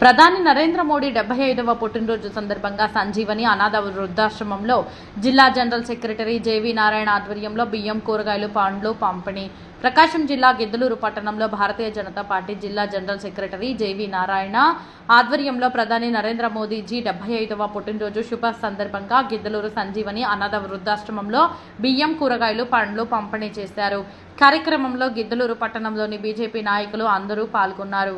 ప్రధాని నరేంద్ర మోడీ 75వ పుట్టినరోజు సందర్భంగా సంజీవని అనాథ వృద్ధాశ్రమంలో జిల్లా జనరల్ సెక్రటరీ జేవీ నారాయణ ఆధ్వర్యంలో బియ్యం, కూరగాయలు, పండ్లు పంపిణీ. ప్రకాశం జిల్లా గిద్దలూరు పట్టణంలో భారతీయ జనతా పార్టీ జిల్లా జనరల్ సెక్రటరీ జేవీ నారాయణ ఆధ్వర్యంలో ప్రధాని నరేంద్ర మోదీజీ 75వ పుట్టినరోజు శుభ సందర్భంగా గిద్దలూరు సంజీవని అనాథ వృద్ధాశ్రమంలో బియ్యం, కూరగాయలు, పండ్లు పంపిణీ చేశారు. కార్యక్రమంలో గిద్దలూరు పట్టణంలోని బీజేపీ నాయకులు అందరూ పాల్గొన్నారు.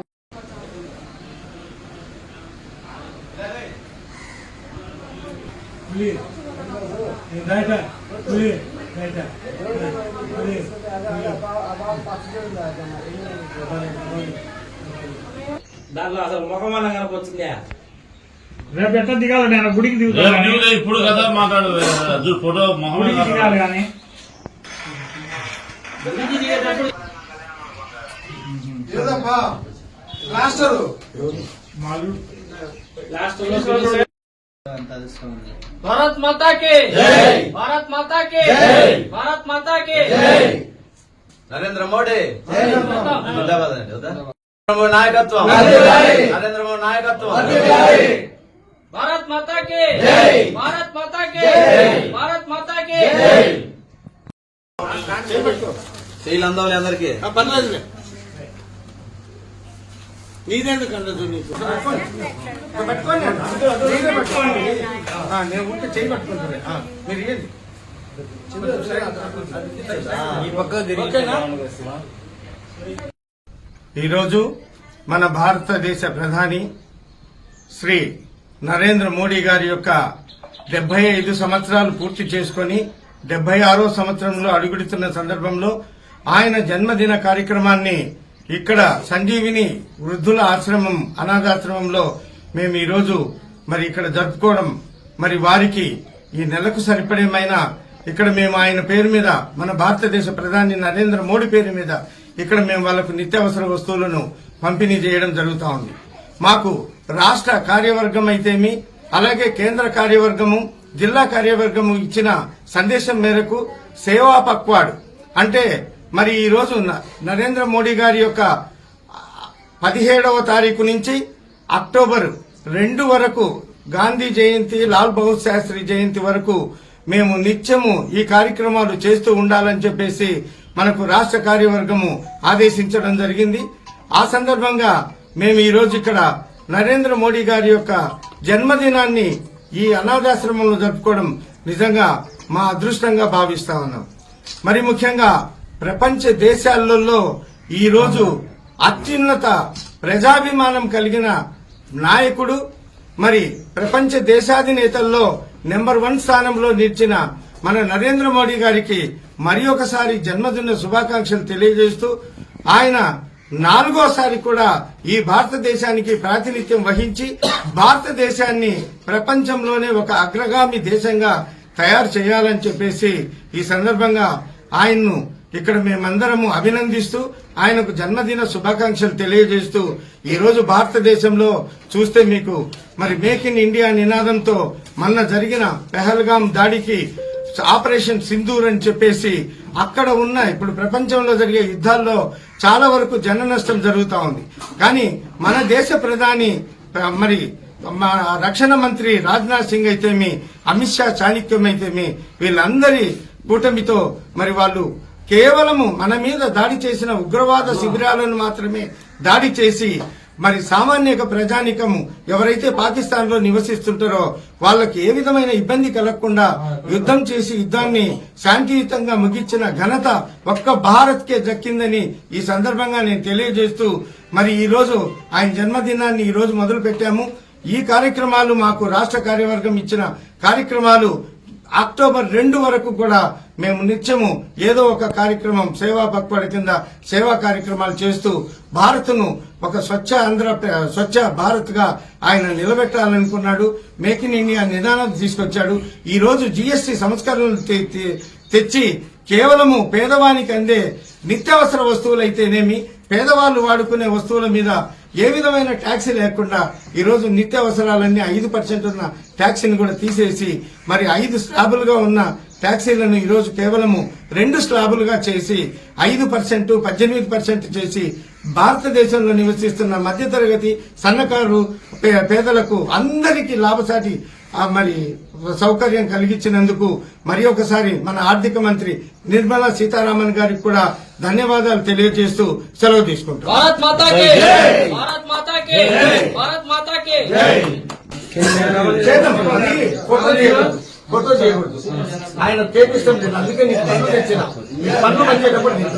దాంట్లో అసలు ముఖమానం కనపొచ్చిందా? రేపు ఎట్లా దిగాలి? నేను గుడికి దిగుతాను. ఇప్పుడు కదా మాట్లాడు ఫోటో గుడికి దిగాలి కానీ भारत माता के जय, भारत माता के जय, भारत माता के जय. నరేంద్ర మోడీ जिंदाबाद నాయకత్వం, నరేంద్ర మోడీ నాయకత్వం. भारत माता के जय, भारत माता के जय, भारत माता के जय. శ్రీలందోలి అందరికి పర్లేదు నీదెందుకండి నేను ఉంటే చేయి పట్టుకుంటాను. మీరు ఏంటి ఈరోజు మన భారతదేశ ప్రధాని శ్రీ నరేంద్ర మోడీ గారి యొక్క 75 సంవత్సరాలు పూర్తి చేసుకుని 76వ సంవత్సరంలో అడుగుడుతున్న సందర్భంలో ఆయన జన్మదిన కార్యక్రమాన్ని ఇక్కడ సంజీవిని వృద్ధుల ఆశ్రమం అనాథాశ్రమంలో మేము ఈరోజు మరి ఇక్కడ జరుపుకోవడం, మరి వారికి ఈ నెలకు సరిపడేమైన ఇక్కడ మేము ఆయన పేరు మీద మన భారతదేశ ప్రధాని నరేంద్ర మోడీ పేరు మీద ఇక్కడ మేము వాళ్లకు నిత్యావసర వస్తువులను పంపిణీ చేయడం జరుగుతా ఉంది. మాకు రాష్ట్ర కార్యవర్గం అయితేమి, అలాగే కేంద్ర కార్యవర్గము, జిల్లా కార్యవర్గము ఇచ్చిన సందేశం మేరకు సేవా పక్వాడు అంటే మరి ఈ రోజు నరేంద్ర మోడీ గారి యొక్క 17వ తారీఖు నుంచి అక్టోబర్ 2 వరకు గాంధీ జయంతి, లాల్ బహదూర్ శాస్త్రి జయంతి వరకు మేము నిత్యము ఈ కార్యక్రమాలు చేస్తూ ఉండాలని చెప్పేసి మనకు రాష్ట్ర కార్యవర్గము ఆదేశించడం జరిగింది. ఆ సందర్భంగా మేము ఈ రోజు ఇక్కడ నరేంద్ర మోడీ గారి యొక్క జన్మదినాన్ని ఈ అనాథాశ్రమంలో జరుపుకోవడం నిజంగా మా అదృష్టంగా భావిస్తా ఉన్నాం. మరి ముఖ్యంగా ప్రపంచ దేశాలలో ఈ రోజు అత్యున్నత ప్రజాభిమానం కలిగిన నాయకుడు, మరి ప్రపంచ దేశాధినేతల్లో నెంబర్ 1 స్థానంలో నిలిచిన మన నరేంద్ర మోడీ గారికి మరి ఒకసారి జన్మదిన శుభాకాంక్షలు తెలియజేస్తూ ఆయన 4వసారి కూడా ఈ భారతదేశానికి ప్రాతినిధ్యం వహించి భారతదేశాన్ని ప్రపంచంలోనే ఒక అగ్రగామి దేశంగా తయారు చేయాలని చెప్పేసి ఈ సందర్భంగా ఆయన్ను ఇక్కడ మేమందరము అభినందిస్తూ ఆయనకు జన్మదిన శుభాకాంక్షలు తెలియజేస్తూ ఈ రోజు భారతదేశంలో చూస్తే మీకు మరి మేక్ ఇన్ ఇండియా నినాదంతో మొన్న జరిగిన పెహల్గాం దాడికి ఆపరేషన్ సింధూర్ అని చెప్పేసి అక్కడ ఉన్న ఇప్పుడు ప్రపంచంలో జరిగే యుద్ధాల్లో చాలా వరకు జన నష్టం జరుగుతా ఉంది. కానీ మన దేశ ప్రధాని మరి మా రక్షణ మంత్రి రాజ్నాథ్ సింగ్ అయితేమి, అమిత్ షా చాణక్యం అయితేమి వీళ్ళందరి కూటమితో మరి వాళ్ళు కేవలము మన మీద దాడి చేసిన ఉగ్రవాద శిబిరాలను మాత్రమే దాడి చేసి మరి సామాన్య ప్రజానికము ఎవరైతే పాకిస్తాన్ లో నివసిస్తుంటారో వాళ్ళకి ఏ విధమైన ఇబ్బంది కలగకుండా యుద్ధం చేసి యుద్ధాన్ని శాంతియుతంగా ముగించిన ఘనత ఒక్క భారత్ కే దక్కిందని ఈ సందర్భంగా నేను తెలియజేస్తూ మరి ఈ రోజు ఆయన జన్మదినాన్ని ఈ రోజు మొదలు పెట్టాము. ఈ కార్యక్రమాలు మాకు రాష్ట్ర కార్యవర్గం ఇచ్చిన కార్యక్రమాలు అక్టోబర్ 2 వరకు కూడా మేము నిత్యము ఏదో ఒక కార్యక్రమం సేవా పక్వాడి కింద సేవా కార్యక్రమాలు చేస్తూ భారత్ను ఒక స్వచ్ఛ భారత్ గా ఆయన నిలబెట్టాలనుకున్నాడు. మేక్ ఇన్ ఇండియా నినాదం తీసుకొచ్చాడు. ఈ రోజు జీఎస్టీ సంస్కరణలు తెచ్చి కేవలము పేదవానికి అందే నిత్యావసర వస్తువులైతేనేమి, పేదవాళ్లు వాడుకునే వస్తువుల మీద ఏ విధమైన ట్యాక్సీ లేకుండా ఈరోజు నిత్యావసరాలన్నీ 5% ఉన్న ట్యాక్సీని కూడా తీసేసి మరి 5 స్లాబులుగా ఉన్న ట్యాక్సీలను ఈరోజు కేవలము 2 స్లాబులుగా చేసి 5%, 18% చేసి భారతదేశంలో నివసిస్తున్న మధ్యతరగతి సన్నకారు పేదలకు అందరికీ లాభసాటి మరి సౌకర్యం కలిగించినందుకు మరి ఒకసారి మన ఆర్థిక మంత్రి నిర్మలా సీతారామన్ గారికి కూడా ధన్యవాదాలు తెలియజేస్తూ సెలవు తీసుకుంటాం. భారత్ మాతా కి భారత్ మాతా కి భారత్ మాతా కి చేద్దాం. అది ఫోటో చేయకూడదు. ఆయన చేపిస్తాం లేదు, అందుకే నీకు పన్ను తెచ్చిన. ఈ పన్ను వచ్చేటప్పుడు నీకు